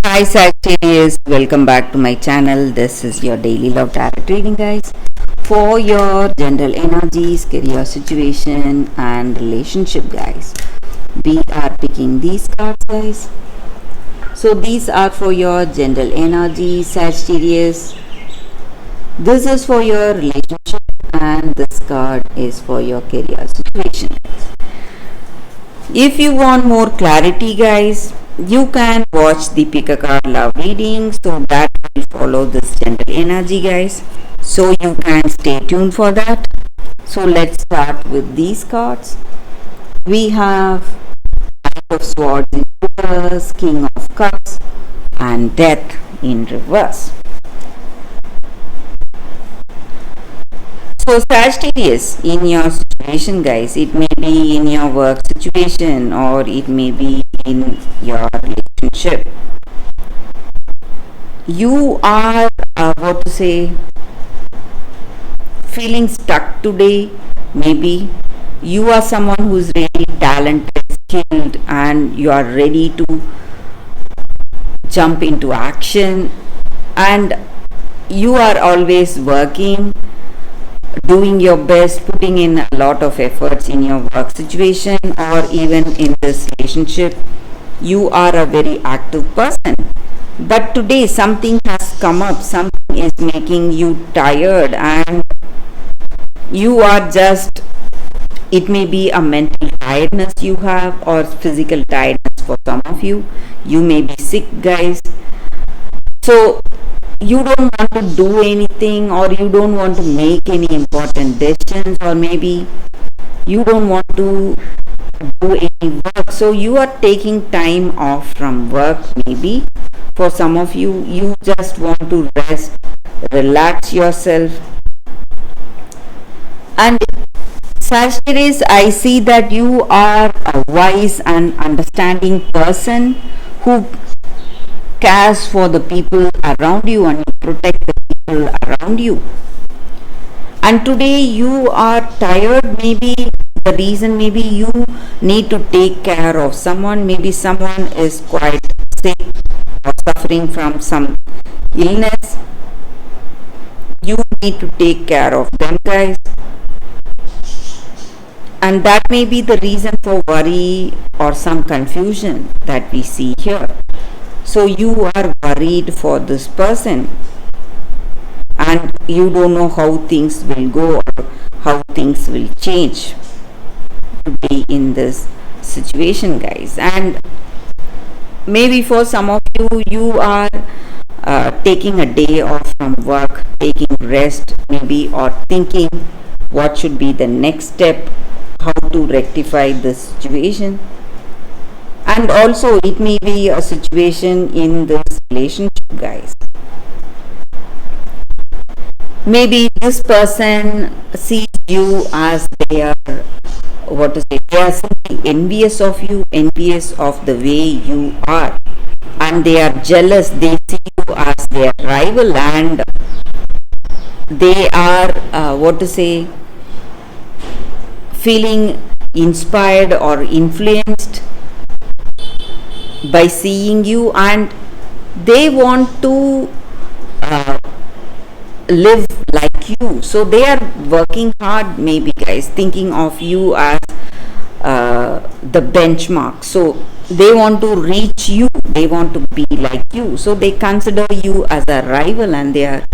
Hi Sagittarius, welcome back to my channel. This is your daily love tarot reading, guys. For your general energies, career situation, and relationship, guys. We are picking these cards, guys. So these are for your general energy, Sagittarius. This is for your relationship, and this card is for your career situation, guys. If you want more clarity, guys, you can watch the pick a card love reading, so that will follow this general energy, guys, so you can stay tuned for that. So let's start with these cards. We have Knight of Swords in reverse, King of Cups, and Death in reverse. So Sagittarius, in your situation, guys, it may be in your work situation or it may be in your relationship. You are, feeling stuck today. Maybe you are someone who is really talented, skilled, and you are ready to jump into action, and you are always working, doing your best, putting in a lot of efforts in your work situation or even in this relationship. You are a very active person, but today something has come up, something is making you tired, and you are just, it may be a mental tiredness you have or physical tiredness for some of you. You may be sick, guys. So you don't want to do anything, or you don't want to make any important decisions, or maybe you don't want to do any work. So you are taking time off from work. Maybe for some of you, you just want to rest, relax yourself. And Sagittarius, I see that you are a wise and understanding person who cares for the people around you and protect the people around you. And today you are tired. Maybe the reason, maybe you need to take care of someone. Maybe someone is quite sick or suffering from some illness. You need to take care of them, guys. And that may be the reason for worry or some confusion that we see here. So you are worried for this person, and you don't know how things will go or how things will change today in this situation, guys. And maybe for some of you, you are taking a day off from work, taking rest maybe, or thinking what should be the next step, how to rectify this situation. And also it may be a situation in this relationship, guys. Maybe this person sees you as they are simply envious of you, envious of the way you are, and they are jealous. They see you as their rival, and they are feeling inspired or influenced by seeing you, and they want to live like you. So they are working hard, maybe, guys, thinking of you as the benchmark. So they want to reach you, they want to be like you. So they consider you as a rival, and it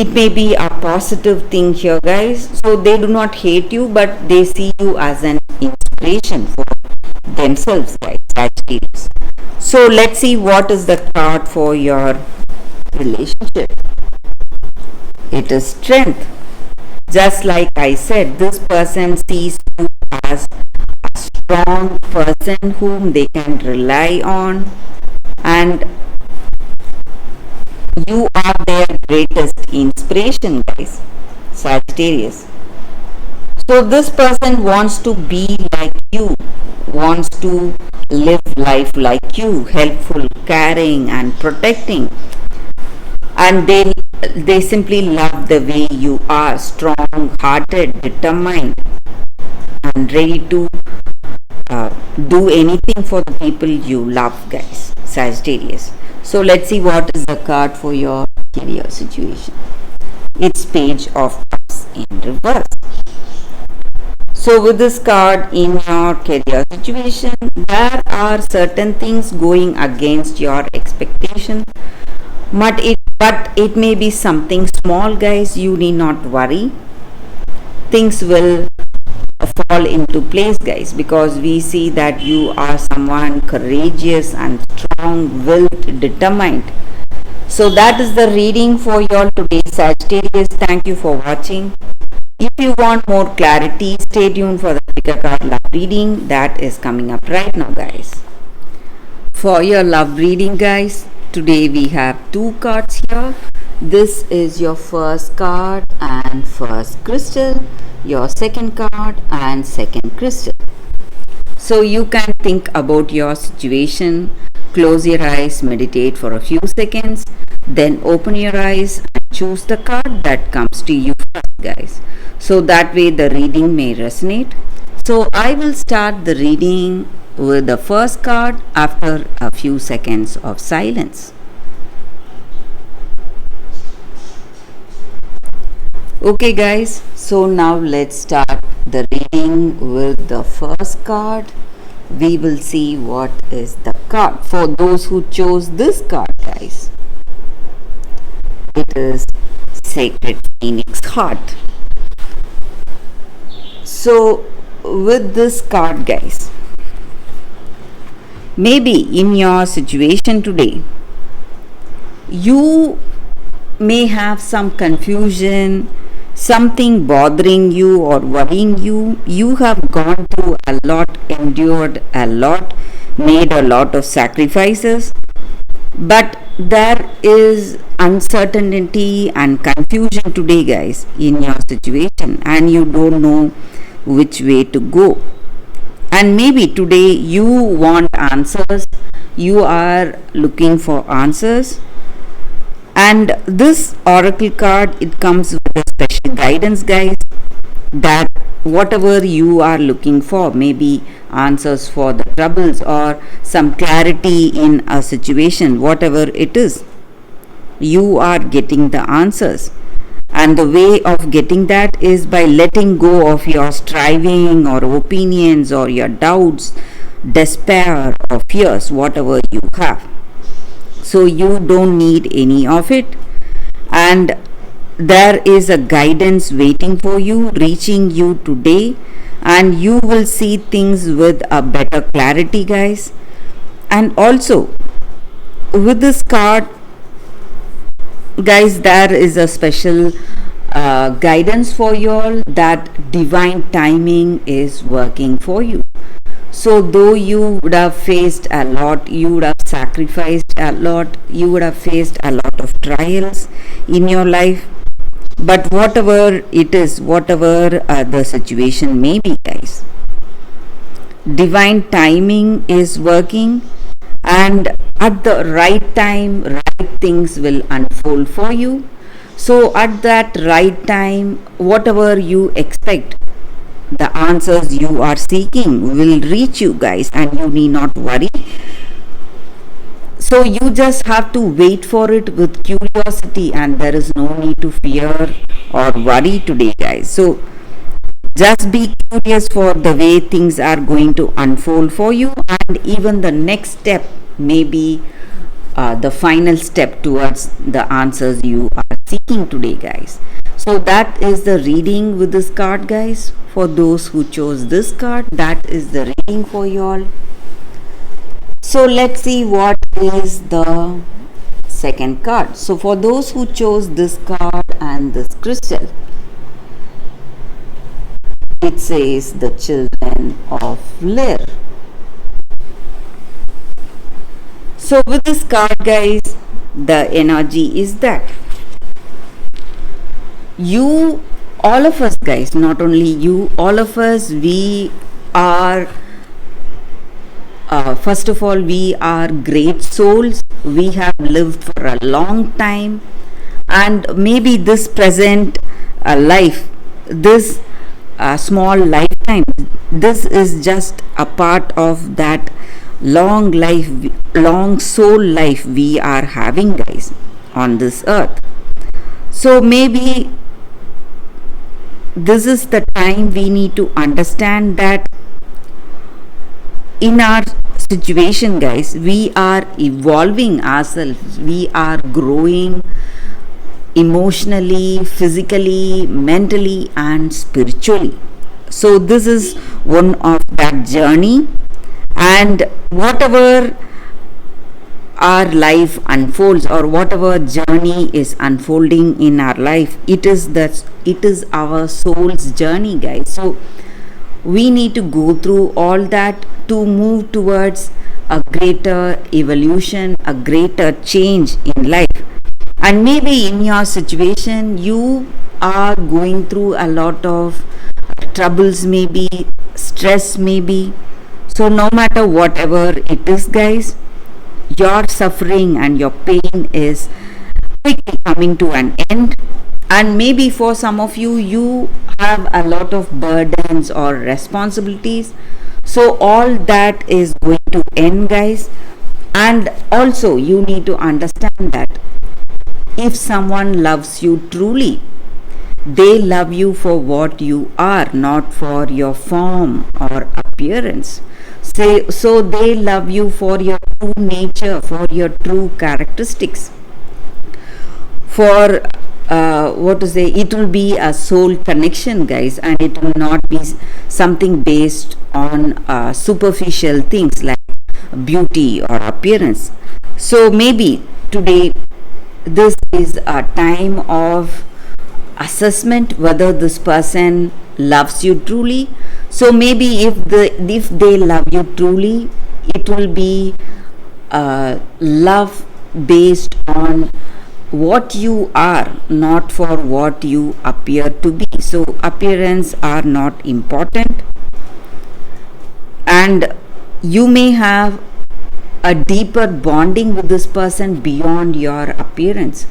may be a positive thing here, guys. So they do not hate you, but they see you as an inspiration for themselves, guys, Sagittarius. So let's see what is the card for your relationship. It is Strength. Just like I said, this person sees you as a strong person whom they can rely on, and you are their greatest inspiration, guys, Sagittarius. So this person wants to be like you, wants to live life like you, helpful, caring, and protecting. And they simply love the way you are, strong hearted, determined, and ready to do anything for the people you love, guys, Sagittarius. So let's see what is the card for your career situation. It's Page of Cups in reverse. So with this card in your career situation, there are certain things going against your expectation, but it may be something small, guys. You need not worry. Things will fall into place, guys, because we see that you are someone courageous and strong willed, determined. So that is the reading for your today, Sagittarius. Thank you for watching. If you want more clarity, stay tuned for the pick a card love reading that is coming up right now, guys. For your love reading, guys, today we have two cards here. This is your first card and first crystal, your second card and second crystal. So you can think about your situation, close your eyes, meditate for a few seconds, then open your eyes and choose the card that comes to you first, guys. So that way the reading may resonate. So I will start the reading with the first card after a few seconds of silence. Okay, guys, so now let's start the reading with the first card. We will see what is the card for those who chose this card, guys. It is Sacred Phoenix Heart. So with this card, guys, maybe in your situation today, you may have some confusion, something bothering you or worrying you. You have gone through a lot, endured a lot, made a lot of sacrifices, but there is uncertainty and confusion today, guys, in your situation, and you don't know which way to go. And maybe today you want answers, you are looking for answers, and this oracle card, it comes with a special guidance, guys, that whatever you are looking for, maybe answers for the troubles or some clarity in a situation, whatever it is, you are getting the answers. And the way of getting that is by letting go of your striving or opinions or your doubts, despair or fears, whatever you have. So you don't need any of it, and there is a guidance waiting for you, reaching you today, and you will see things with a better clarity, guys. And also with this card, guys, there is a special guidance for you all, that divine timing is working for you. So though you would have faced a lot, you would have sacrificed a lot, you would have faced a lot of trials in your life, but whatever it is, whatever the situation may be, guys, divine timing is working, and at the right time, right things will unfold for you. So at that right time, whatever you expect, the answers you are seeking will reach you, guys, and you need not worry. So you just have to wait for it with curiosity, and there is no need to fear or worry today, guys. So just be curious for the way things are going to unfold for you, and even the next step may be the final step towards the answers you are seeking today, guys. So that is the reading with this card, guys. For those who chose this card, that is the reading for you all. So let's see what is the second card. So for those who chose this card and this crystal, it says the Children of Lyre. So with this card, guys, the energy is that you, all of us, guys, not only you, all of us, we are first of all, we are great souls. We have lived for a long time, and maybe this present life, this small lifetime, this is just a part of that long life, long soul life we are having, guys, on this earth. So maybe this is the time we need to understand that in our situation, guys, we are evolving ourselves, we are growing emotionally, physically, mentally, and spiritually. So this is one of that journey, and whatever our life unfolds, or whatever journey is unfolding in our life, it is our soul's journey, guys. So we need to go through all that to move towards a greater evolution, a greater change in life. And maybe in your situation you are going through a lot of troubles, maybe stress, maybe. So no matter whatever it is, guys, your suffering and your pain is quickly coming to an end. And maybe for some of you, you have a lot of burdens or responsibilities. So all that is going to end, guys. And also you need to understand that if someone loves you truly, they love you for what you are, not for your form or appearance. So they love you for your true nature, for your true characteristics. For what to say, it will be a soul connection, guys, and it will not be something based on superficial things like beauty or appearance. So maybe today this is a time of assessment whether this person loves you truly. So maybe if they love you truly, it will be love based on what you are, not for what you appear to be. So appearance are not important, and you may have a deeper bonding with this person beyond your appearance.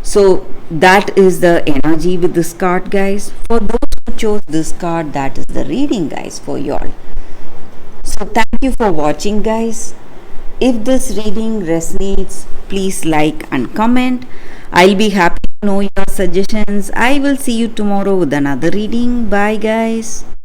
So that is the energy with this card, guys. For those who chose this card, that is the reading, guys, for you all. So thank you for watching, guys. If this reading resonates, please like and comment. I'll be happy to know your suggestions. I will see you tomorrow with another reading. Bye, guys.